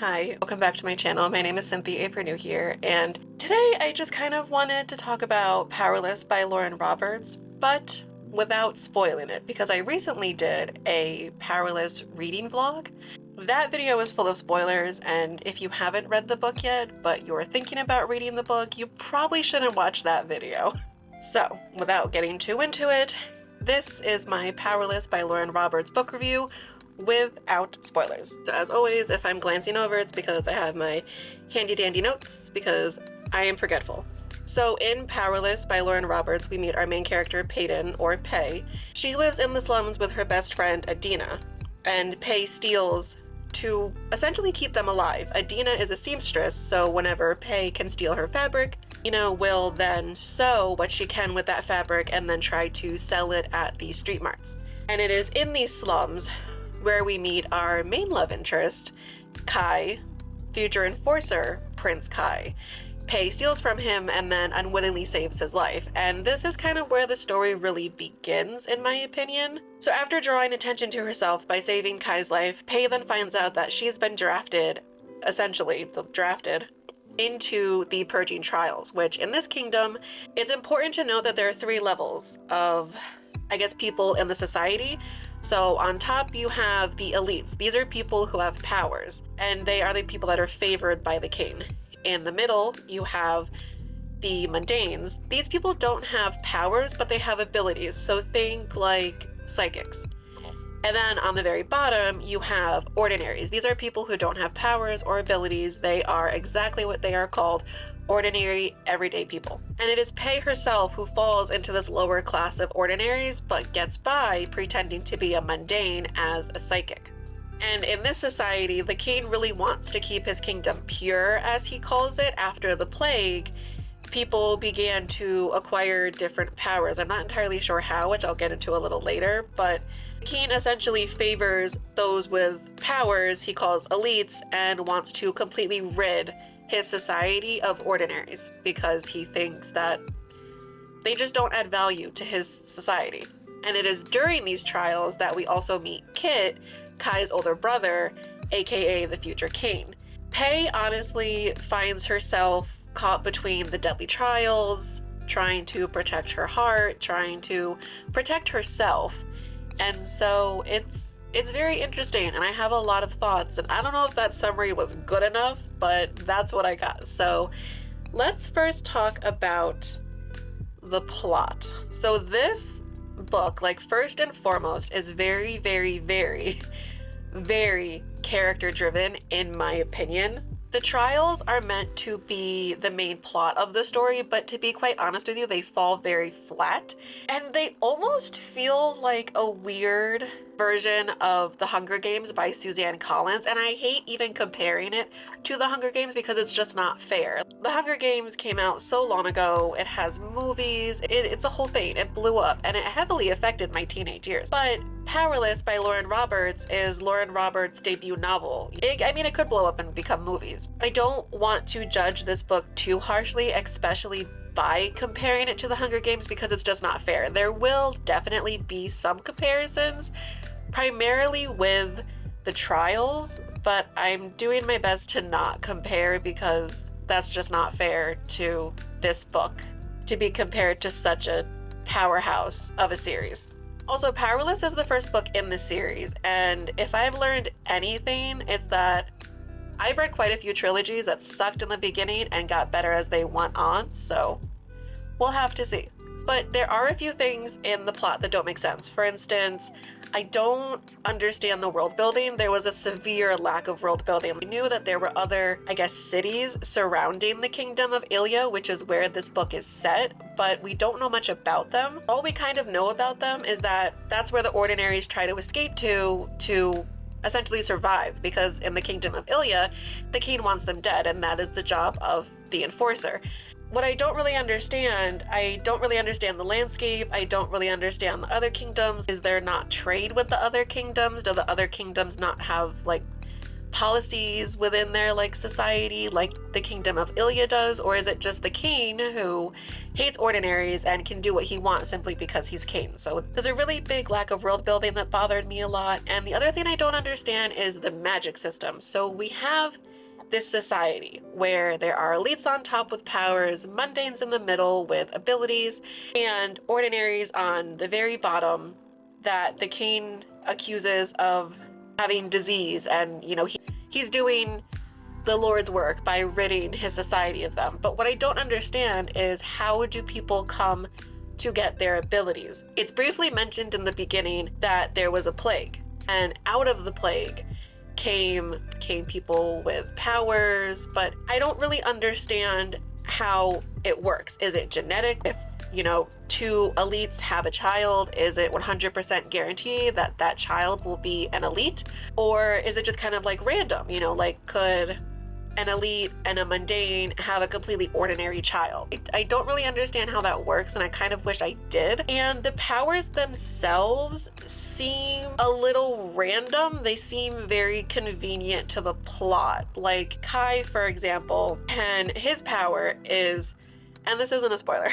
Hi, welcome back to my channel. My name is Cynthia if you're new here, and today I just kind of wanted to talk about Powerless by Lauren Roberts, but without spoiling it, because I recently did a Powerless reading vlog. That video is full of spoilers, and if you haven't read the book yet, but you're thinking about reading the book, you probably shouldn't watch that video. So, without getting too into it, this is my Powerless by Lauren Roberts book review, without spoilers. So as always, if I'm glancing over, it's because I have my handy dandy notes, because I am forgetful. So in Powerless by Lauren Roberts, we meet our main character, Peyton, or Pay. She lives in the slums with her best friend, Adina, and Pay steals to essentially keep them alive. Adina is a seamstress, so whenever Pay can steal her fabric, will then sew what she can with that fabric and then try to sell it at the street marts. And it is in these slums where we meet our main love interest, Kai, future enforcer, Prince Kai. Pei steals from him and then unwittingly saves his life, and this is kind of where the story really begins, in my opinion. So after drawing attention to herself by saving Kai's life, Pei then finds out that she's been drafted into the purging trials, which in this kingdom, it's important to note that there are 3 levels of, people in the society. So on top you have the elites. These are people who have powers, and they are the people that are favored by the king. In the middle, you have the mundanes. These people don't have powers, but they have abilities. So think like psychics. And then on the very bottom, you have ordinaries. These are people who don't have powers or abilities. They are exactly what they are called, ordinary, everyday people. And it is Pei herself who falls into this lower class of ordinaries, but gets by pretending to be a mundane as a psychic. And in this society, the king really wants to keep his kingdom pure, as he calls it. After the plague, people began to acquire different powers. I'm not entirely sure how, which I'll get into a little later, but the king essentially favors those with powers he calls elites and wants to completely rid his society of ordinaries because he thinks that they just don't add value to his society. And it is during these trials that we also meet Kitt, Kai's older brother, aka the future king. Pei honestly finds herself caught between the deadly trials, trying to protect her heart, trying to protect herself. And so it's very interesting, and I have a lot of thoughts, and I don't know if that summary was good enough, but that's what I got. So let's first talk about the plot. So this book, first and foremost, is very, very, very, very character driven, in my opinion. The trials are meant to be the main plot of the story, but to be quite honest with you, they fall very flat, and they almost feel like a weird version of The Hunger Games by Suzanne Collins, and I hate even comparing it to The Hunger Games because it's just not fair. The Hunger Games came out so long ago, it has movies, it's a whole thing, it blew up, and it heavily affected my teenage years. But Powerless by Lauren Roberts is Lauren Roberts' debut novel. It could blow up and become movies. I don't want to judge this book too harshly, especially by comparing it to The Hunger Games, because it's just not fair. There will definitely be some comparisons, primarily with the trials, but I'm doing my best to not compare because that's just not fair to this book to be compared to such a powerhouse of a series. Also, Powerless is the first book in the series, and if I've learned anything, it's that I've read quite a few trilogies that sucked in the beginning and got better as they went on, so we'll have to see. But there are a few things in the plot that don't make sense. For instance, I don't understand the world building. There was a severe lack of world building. We knew that there were other, cities surrounding the kingdom of Hiya, which is where this book is set, but we don't know much about them. All we kind of know about them is that that's where the ordinaries try to escape to essentially survive, because in the kingdom of Hiya, the king wants them dead, and that is the job of the enforcer. What I don't really understand the landscape, I don't really understand the other kingdoms. Is there not trade with the other kingdoms? Do the other kingdoms not have, policies within their like society like the kingdom of Ilya does, or is it just the king who hates ordinaries and can do what he wants simply because he's king? So there's a really big lack of world building that bothered me a lot. And the other thing I don't understand is the magic system. So we have this society where there are elites on top with powers, mundanes in the middle with abilities, and ordinaries on the very bottom that the king accuses of having disease, and you know, he's doing the Lord's work by ridding his society of them. But what I don't understand is, how do people come to get their abilities? It's briefly mentioned in the beginning that there was a plague, and out of the plague came people with powers, but I don't really understand how it works. Is it genetic? If, you know, two elites have a child, is it 100% guarantee that that child will be an elite? Or is it just kind of like random? You know, like, could an elite and a mundane have a completely ordinary child? I don't really understand how that works, and I kind of wish I did. And the powers themselves seem a little random. They seem very convenient to the plot. Like Kai, for example, and his power is, and this isn't a spoiler,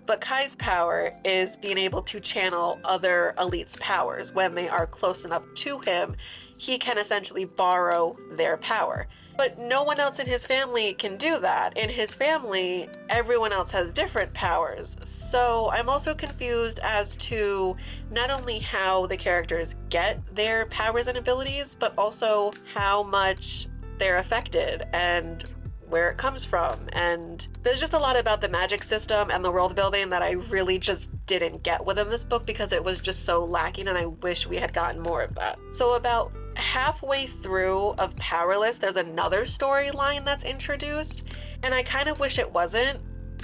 but Kai's power is being able to channel other elites' powers. When they are close enough to him, he can essentially borrow their power. But no one else in his family can do that. In his family, everyone else has different powers. So I'm also confused as to not only how the characters get their powers and abilities, but also how much they're affected and where it comes from. And there's just a lot about the magic system and the world building that I really just didn't get within this book, because it was just so lacking, and I wish we had gotten more of that. So about halfway through of Powerless, there's another storyline that's introduced, and I kind of wish it wasn't,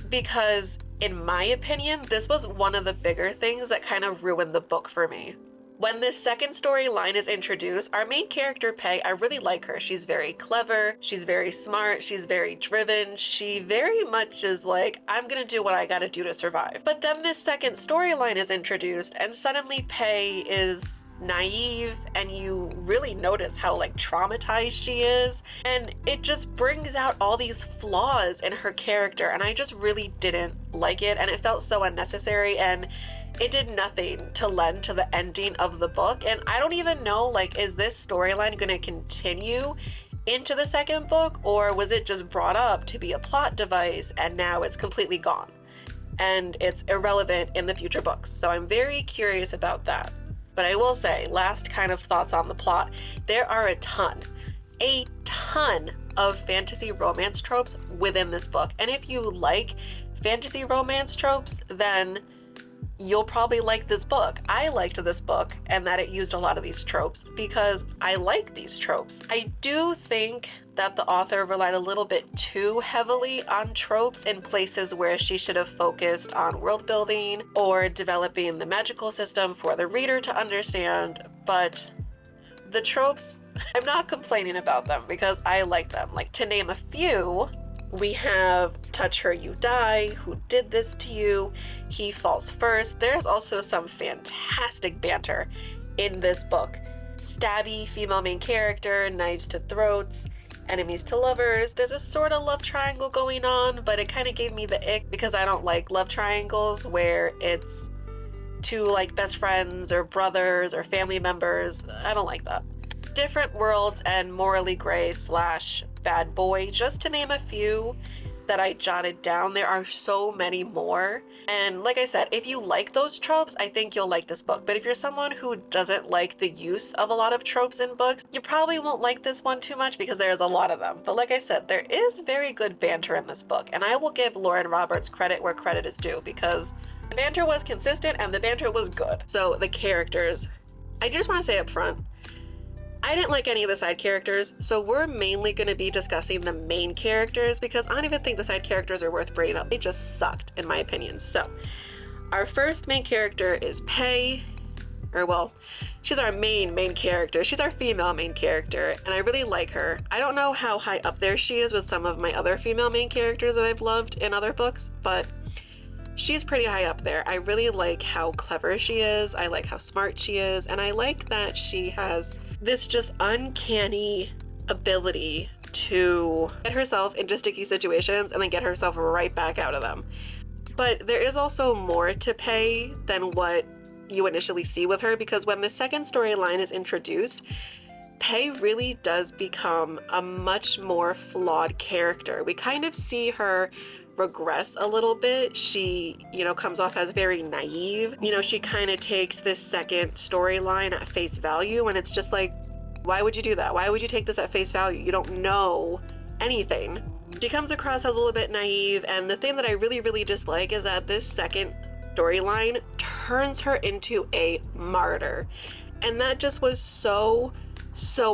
because in my opinion, this was one of the bigger things that kind of ruined the book for me. When this second storyline is introduced, our main character, Pei, I really like her. She's very clever, she's very smart, she's very driven. She very much is like, I'm gonna do what I gotta do to survive. But then this second storyline is introduced, and suddenly Pei is naive, and you really notice how like traumatized she is, and it just brings out all these flaws in her character, and I just really didn't like it, and it felt so unnecessary, and it did nothing to lend to the ending of the book. And I don't even know, like, is this storyline going to continue into the second book, or was it just brought up to be a plot device and now it's completely gone and it's irrelevant in the future books? So I'm very curious about that. But I will say, last kind of thoughts on the plot, there are a ton of fantasy romance tropes within this book. And if you like fantasy romance tropes, then you'll probably like this book. I liked this book, and that it used a lot of these tropes because I like these tropes. I do think that the author relied a little bit too heavily on tropes in places where she should have focused on world building or developing the magical system for the reader to understand. But the tropes, I'm not complaining about them because I like them. Like, to name a few, we have touch her you die, who did this to you, he falls first. There's also some fantastic banter in this book. Stabby female main character, knives to throats, enemies to lovers. There's a sort of love triangle going on, but it kind of gave me the ick because I don't like love triangles where it's two like best friends or brothers or family members. I don't like that. Different worlds and morally gray / bad boy, just to name a few that I jotted down. There are so many more. And like I said, if you like those tropes, I think you'll like this book. But if you're someone who doesn't like the use of a lot of tropes in books, you probably won't like this one too much because there's a lot of them. But like I said, there is very good banter in this book. And I will give Lauren Roberts credit where credit is due because the banter was consistent and the banter was good. So the characters, I just want to say up front, I didn't like any of the side characters, so we're mainly going to be discussing the main characters because I don't even think the side characters are worth bringing up. They just sucked, in my opinion. So, our first main character is Pei, or well, she's our main character. She's our female main character, and I really like her. I don't know how high up there she is with some of my other female main characters that I've loved in other books, but she's pretty high up there. I really like how clever she is, I like how smart she is, and I like that she has this just uncanny ability to get herself into sticky situations and then get herself right back out of them. But there is also more to Pei than what you initially see with her, because when the second storyline is introduced, Pei really does become a much more flawed character. We kind of see her regress a little bit. She, comes off as very naive. She kind of takes this second storyline at face value, and it's just like, why would you do that? Why would you take this at face value? You don't know anything. She comes across as a little bit naive, and the thing that I really, really dislike is that this second storyline turns her into a martyr. And that just was so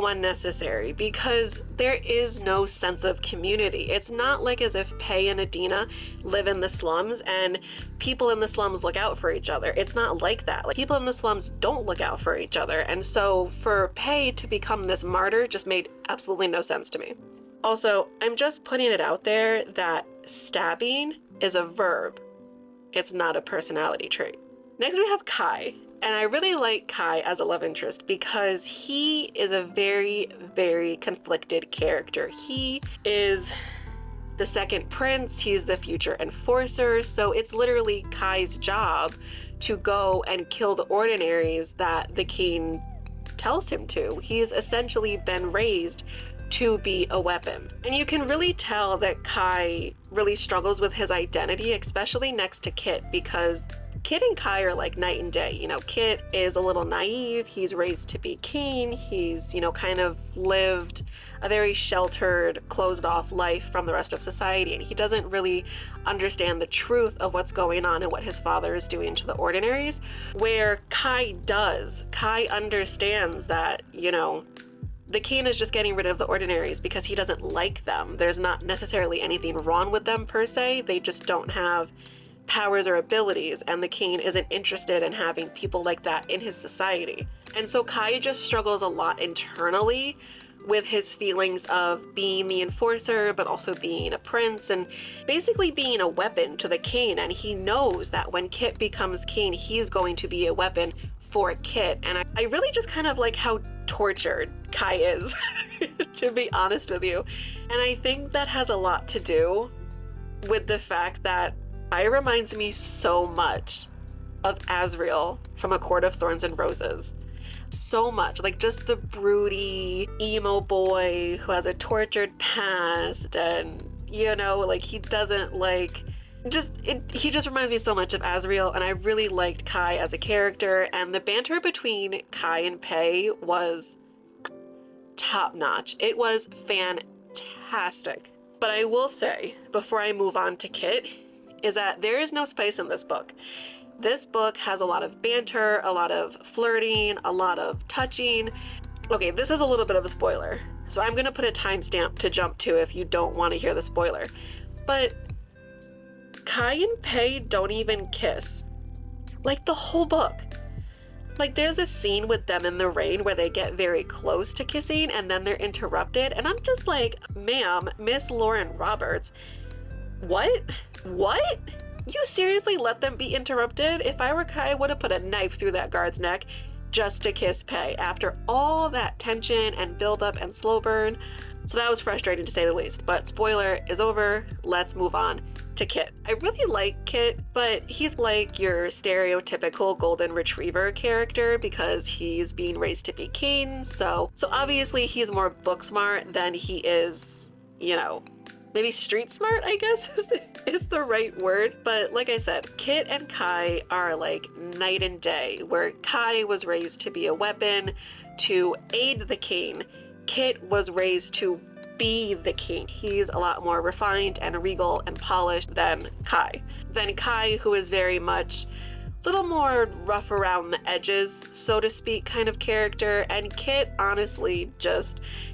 unnecessary, because there is no sense of community. It's not like as if Pei and Adina live in the slums and people in the slums look out for each other. It's not like that. Like, people in the slums don't look out for each other. And so for Pei to become this martyr just made absolutely no sense to me. Also, I'm just putting it out there that stabbing is a verb. It's not a personality trait. Next we have Kai. And I really like Kai as a love interest because he is a very, very conflicted character. He is the second prince, he's the future enforcer, so it's literally Kai's job to go and kill the ordinaries that the king tells him to. He's essentially been raised to be a weapon. And you can really tell that Kai really struggles with his identity, especially next to Kitt, because Kitt and Kai are like night and day. Kitt is a little naive. He's raised to be king. He's, kind of lived a very sheltered, closed off life from the rest of society. And he doesn't really understand the truth of what's going on and what his father is doing to the ordinaries, where Kai does. Kai understands that, the king is just getting rid of the ordinaries because he doesn't like them. There's not necessarily anything wrong with them per se. They just don't have powers or abilities, and the king isn't interested in having people like that in his society. And so Kai just struggles a lot internally with his feelings of being the enforcer, but also being a prince and basically being a weapon to the king. And he knows that when Kitt becomes king, he's going to be a weapon for Kitt. And I really just kind of like how tortured Kai is, to be honest with you. And I think that has a lot to do with the fact that Kai reminds me so much of Azriel from A Court of Thorns and Roses. So much, like just the broody emo boy who has a tortured past, and he doesn't like, he just reminds me so much of Azriel. And I really liked Kai as a character, and the banter between Kai and Pei was top notch. It was fantastic. But I will say, before I move on to Kitt, is that there is no spice in this book. This book has a lot of banter, a lot of flirting, a lot of touching. Okay, this is a little bit of a spoiler, so I'm gonna put a timestamp to jump to if you don't want to hear the spoiler. But Kai and Pei don't even kiss. Like, the whole book. Like, there's a scene with them in the rain where they get very close to kissing and then they're interrupted, and I'm just like, ma'am, Miss Lauren Roberts, what? You seriously let them be interrupted? If I were Kai, I would have put a knife through that guard's neck just to kiss Pei after all that tension and buildup and slow burn. So that was frustrating to say the least. But spoiler is over. Let's move on to Kitt. I really like Kitt, but he's like your stereotypical golden retriever character because he's being raised to be king. So obviously he's more book smart than he is, maybe street smart, I guess is the right word. But like I said, Kitt and Kai are like night and day, where Kai was raised to be a weapon to aid the king. Kitt was raised to be the king. He's a lot more refined and regal and polished than Kai. Who is very much a little more rough around the edges, so to speak, kind of character. And Kitt, honestly,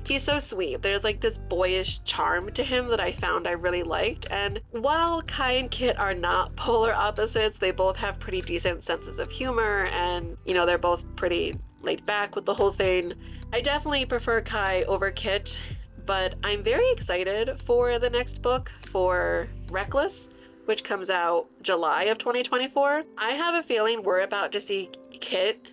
he's so sweet. There's like this boyish charm to him that I found I really liked. And while Kai and Kitt are not polar opposites, they both have pretty decent senses of humor, and they're both pretty laid back with the whole thing. I definitely prefer Kai over Kitt, but I'm very excited for the next book, for Reckless, which comes out July of 2024. I have a feeling we're about to see Kitt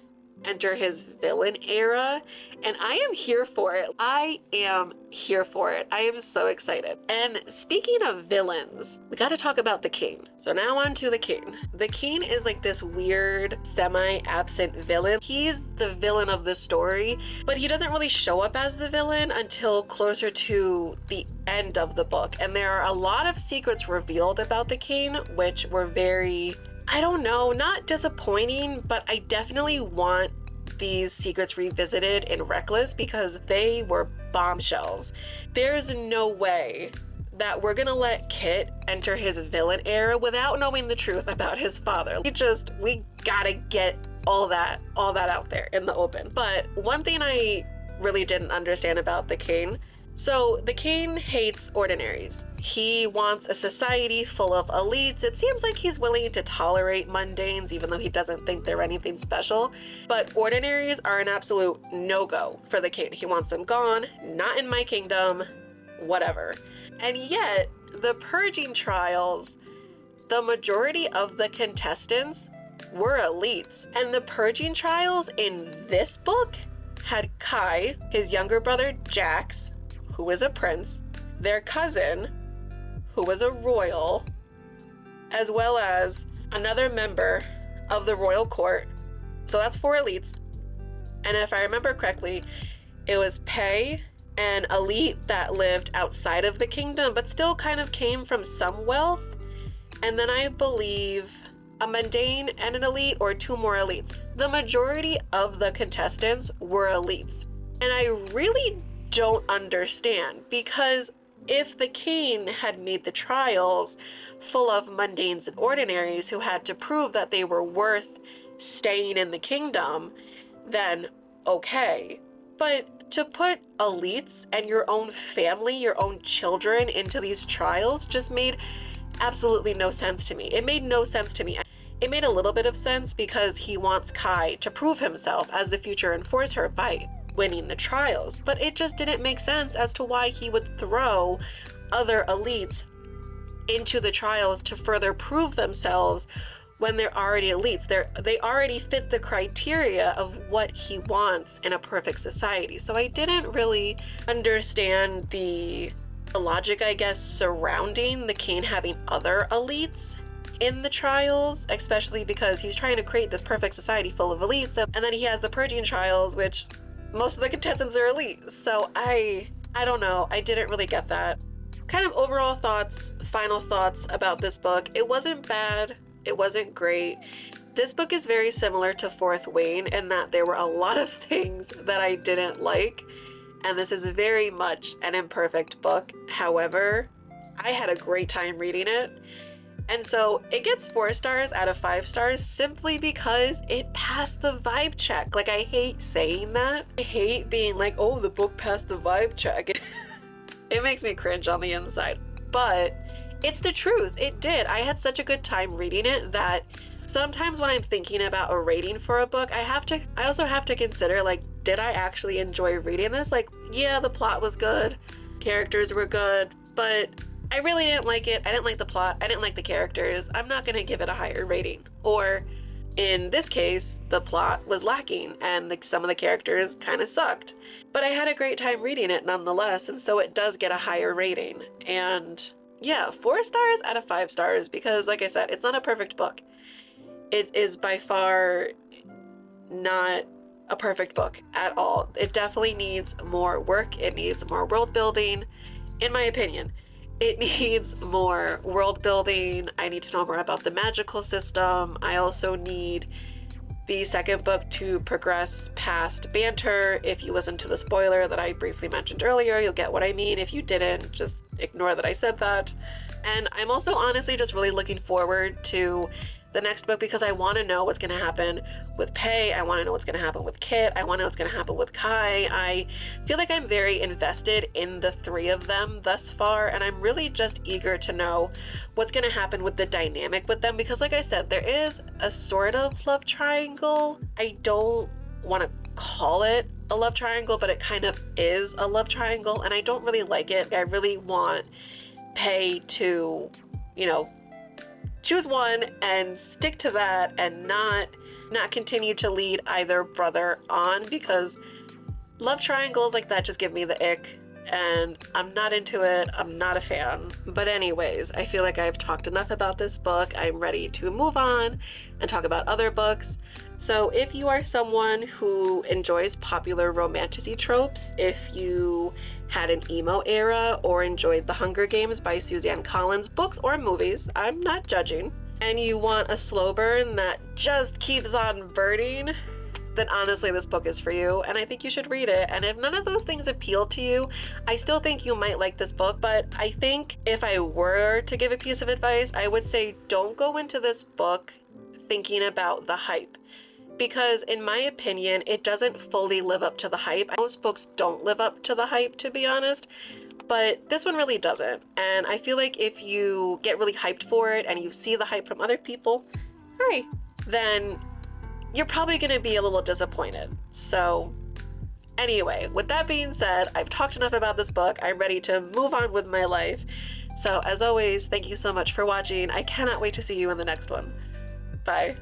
enter his villain era, and I am here for it. I am here for it. I am so excited. And speaking of villains, we got to talk about the king. So now on to the king. The king is like this weird semi-absent villain. He's the villain of the story, but he doesn't really show up as the villain until closer to the end of the book. And there are a lot of secrets revealed about the king, which were very, I don't know, not disappointing, but I definitely want these secrets revisited in Reckless because they were bombshells. There's no way that we're gonna let Kitt enter his villain era without knowing the truth about his father. We gotta get all that out there in the open. But one thing I really didn't understand about the king, so the king hates ordinaries. He wants a society full of elites. It seems like he's willing to tolerate mundanes, even though he doesn't think they're anything special. But ordinaries are an absolute no-go for the king. He wants them gone, not in my kingdom, whatever. And yet, the purging trials, the majority of the contestants were elites. And the purging trials in this book had Kai, his younger brother Jax, who was a prince, their cousin, who was a royal, as well as another member of the royal court. So that's 4 elites. And if I remember correctly, it was Pei, an elite that lived outside of the kingdom, but still kind of came from some wealth. And then I believe a mundane and an elite, or 2 more elites. The majority of the contestants were elites. And I really don't understand, because if the king had made the trials full of mundanes and ordinaries who had to prove that they were worth staying in the kingdom, then okay. But to put elites and your own family, your own children into these trials just made absolutely no sense to me. It made no sense to me. It made a little bit of sense because he wants Kai to prove himself as the future enforcer by winning the trials, but it just didn't make sense as to why he would throw other elites into the trials to further prove themselves when they're already elites. They already fit the criteria of what he wants in a perfect society. So I didn't really understand the logic, I guess, surrounding the king having other elites in the trials, especially because he's trying to create this perfect society full of elites, and then he has the purging trials, which most of the contestants are elite. So I don't know. I didn't really get that. Kind of overall thoughts, final thoughts about this book. It wasn't bad. It wasn't great. This book is very similar to Fourth Wayne in that there were a lot of things that I didn't like. And this is very much an imperfect book. However, I had a great time reading it. And so it gets 4 stars out of 5 stars simply because it passed the vibe check. Like, I hate saying that. I hate being like, oh, the book passed the vibe check. It makes me cringe on the inside. But it's the truth. It did. I had such a good time reading it that sometimes when I'm thinking about a rating for a book, I also have to consider, like, did I actually enjoy reading this? Like, yeah, the plot was good. Characters were good. But I really didn't like it. I didn't like the plot. I didn't like the characters. I'm not going to give it a higher rating. Or in this case, the plot was lacking and some of the characters kind of sucked. But I had a great time reading it nonetheless, and so it does get a higher rating. And yeah, 4 stars out of 5 stars because, like I said, it's not a perfect book. It is by far not a perfect book at all. It definitely needs more work. It needs more world building, in my opinion. It needs more world building. I need to know more about the magical system. I also need the second book to progress past banter. If you listen to the spoiler that I briefly mentioned earlier, you'll get what I mean. If you didn't, just ignore that I said that. And I'm also honestly just really looking forward to the next book because I want to know what's going to happen with Pei. I want to know what's going to happen with Kitt. I want to know what's going to happen with Kai. I feel like I'm very invested in the 3 of them thus far, and I'm really just eager to know what's going to happen with the dynamic with them because, like I said, there is a sort of love triangle. I don't want to call it a love triangle, but it kind of is a love triangle, and I don't really like it. I really want Pei to, choose one and stick to that and not not continue to lead either brother on, because love triangles like that just give me the ick, and I'm not into it. I'm not a fan. But anyways, I feel like I've talked enough about this book. I'm ready to move on and talk about other books. So if you are someone who enjoys popular romantasy tropes, if you had an emo era or enjoyed The Hunger Games by Suzanne Collins, books or movies, I'm not judging, and you want a slow burn that just keeps on burning, then honestly this book is for you, and I think you should read it. And if none of those things appeal to you, I still think you might like this book. But I think if I were to give a piece of advice, I would say don't go into this book thinking about the hype, because in my opinion, it doesn't fully live up to the hype. Most books don't live up to the hype, to be honest, but this one really doesn't. And I feel like if you get really hyped for it and you see the hype from other people, hi, then you're probably gonna be a little disappointed. So anyway, with that being said, I've talked enough about this book. I'm ready to move on with my life. So as always, thank you so much for watching. I cannot wait to see you in the next one. Bye.